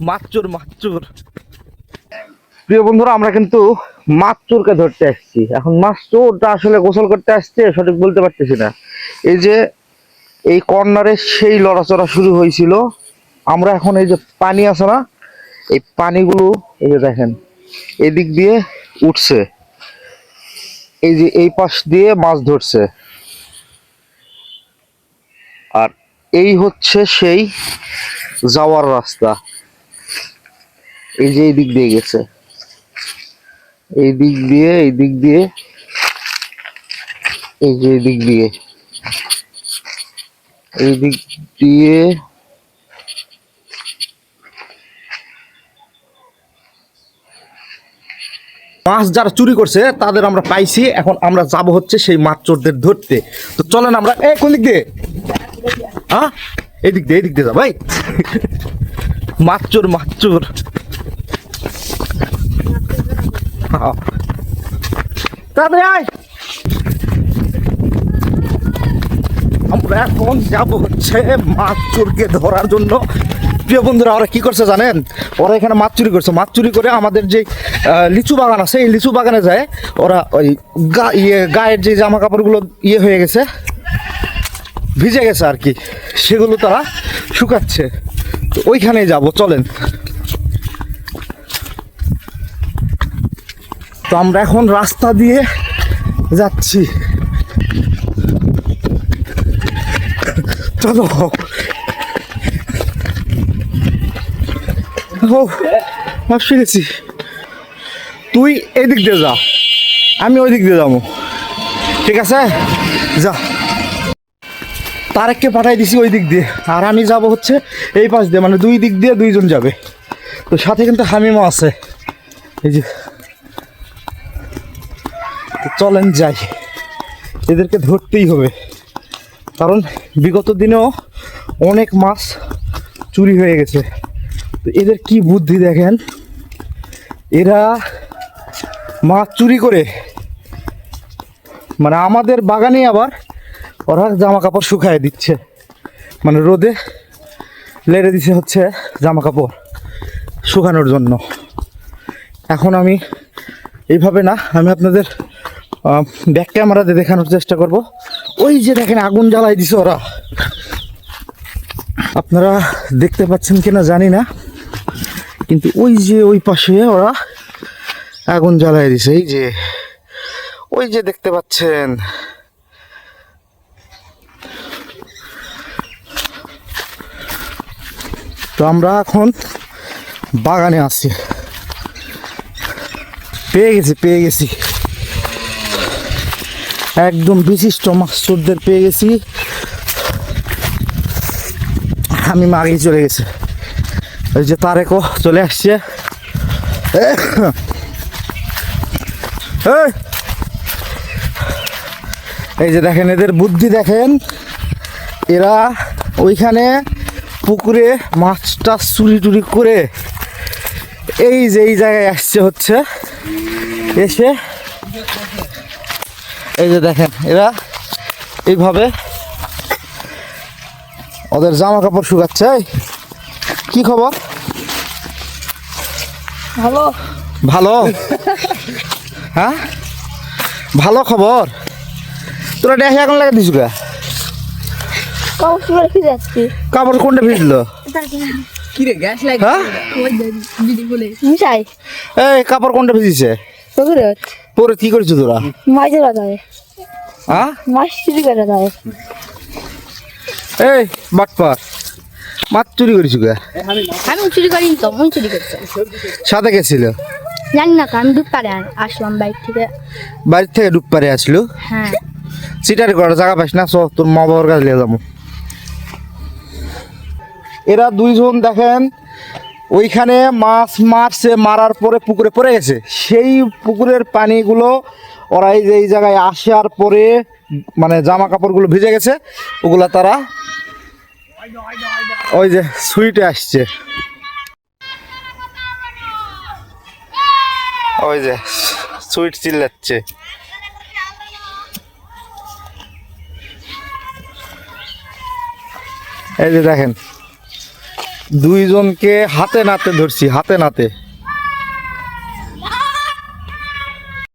মাছচোর মাছচোর। প্রিয় বন্ধুরা, আমরা কিন্তু মাছচোরকে ধরতে আসছি। এখন মাছচোরটা আসলে গোসল করতে আসছে সঠিক বলতে পারতেছি না। এই যে এই কর্নারে সেই লড়াচড়া শুরু হয়েছিল। আমরা এখন এই যে পানি আছে না, এই পানিগুলো এই যে দেখেন এদিক দিয়ে উঠছে, এই যে এই পাশ দিয়ে মাছ ধরছে। আর এই হচ্ছে সেই যাওয়ার রাস্তা। এই যে এই দিক দিয়ে গেছে, এই দিক দিয়ে, এই দিক দিয়ে, এই যে এই দিক দিয়ে, এই দিক দিয়ে। মাছ যারা চুরি করছে তাদের আমরা পাইছি। এখন আমরা যাব হচ্ছে সেই মাছ চোরদের ধরতে। তো চলেন আমরা, এই কোন দিক দিয়ে? হ্যাঁ, এই দিক দিয়ে, এই দিক দিয়ে যা ভাই। মাছ চোর মাছ চোর। তাড়াতাড়ি আয়। আমরা এখন যাব হচ্ছে মাছ চোরকে ধরার জন্য। প্রিয় বন্ধুরা, ওরা কি করছে জানেন? ওরা এখানে মাছ চুরি করছে। মাছ চুরি করে আমাদের যে লিচু বাগান আছে, এই লিচু বাগানে যায় ওরা। ওই গায়ের যে জামা কাপড়গুলো হয়ে গেছে, ভিজে গেছে আর কি, সেগুলো তারা শুকাচ্ছে। তো ওইখানেই যাব, চলেন। তো আমরা এখন রাস্তা দিয়ে যাচ্ছি, চলো। ভাবছি গেছি, তুই এদিক দিয়ে যা, আমি ওই দিক দিয়ে যাবো, ঠিক আছে? যা। তারেককে পাঠাই দিছি ওই দিক দিয়ে, আর আমি যাব হচ্ছে এই পাশ দিয়ে, মানে দুই দিক দিয়ে দুইজন যাবে। তো সাথে কিন্তু হামিমা আছে, এই যে। চলেন যাই, এদেরকে ধরতেই হবে, কারণ বিগত দিনেও অনেক মাছ চুরি হয়ে গেছে। তো এদের কি বুদ্ধি দেখেন, এরা মাছ চুরি করে, মানে আমাদের বাগানে আবার ওরা জামা কাপড় শুকায় দিচ্ছে, মানে রোদে লেড়ে দিচ্ছে হচ্ছে জামা কাপড় শুকানোর জন্য। এখন আমি এইভাবে না, আমি আপনাদের ব্যাক ক্যামেরাতে দেখানোর চেষ্টা করব। ওই যে দেখেন আগুন জ্বালাই দিছে ওরা, আপনারা দেখতে পাচ্ছেন কিনা জানি না, কিন্তু ওই যে ওই পাশে ওরা আগুন জ্বালাই দিছে, এই যে ওই যে দেখতে পাচ্ছেন। তো আমরা এখন বাগানে আছি, পেয়ে গেছি একদম বিশিষ্ট মাছচোরদের পেয়ে গেছি। আমি আগেই চলে গেছি, ওই যে তারেকও চলে আসছে। এই যে দেখেন এদের বুদ্ধি দেখেন, এরা ওইখানে পুকুরে মাছটা চুরি টুরি করে এই যে এই জায়গায় আসছে হচ্ছে, এসে এই যে দেখেন এরা এইভাবে ওদের জামা কাপড় শুকাচ্ছে। কি খবর? ভালো। ভালো? হ্যাঁ, ভালো খবর। তোরা দেখে এখন লাগে দিস গা কাপড় কোনটা ভিজলো? এই কাপড় কোনটা ভিজিছে? পরে কি করেছো তোরা? এই বাটপার, মাছ চুরি করেছো গা? আমি চুরি করিনি তো, আমি চুরি করছি। সাথে গেছিল? জানি না, আমি ডুব পারে আসলাম বাড়ি থেকে ডুব পারে আসলো। হ্যাঁ, সিটারি করার জায়গা পাইস না, চল তোর মা বাবার কাছে নিয়ে যাবো। এরা দুইজন দেখেন ওইখানে মাছ মারছে, মারার পরে পুকুরে পড়ে গেছে। সেই পুকুরের পানিগুলো ওরা এই যে এই জায়গায় আসার পরে মানে জামা কাপড়গুলো ভিজে গেছে, ওগুলা তারা ওই যে সুইটে আসছে, ওই যে সুইট চিল্লাচ্ছে। এই যে দেখেন দুইজনকে হাতে নাতে ধরছি, হাতে নাতে।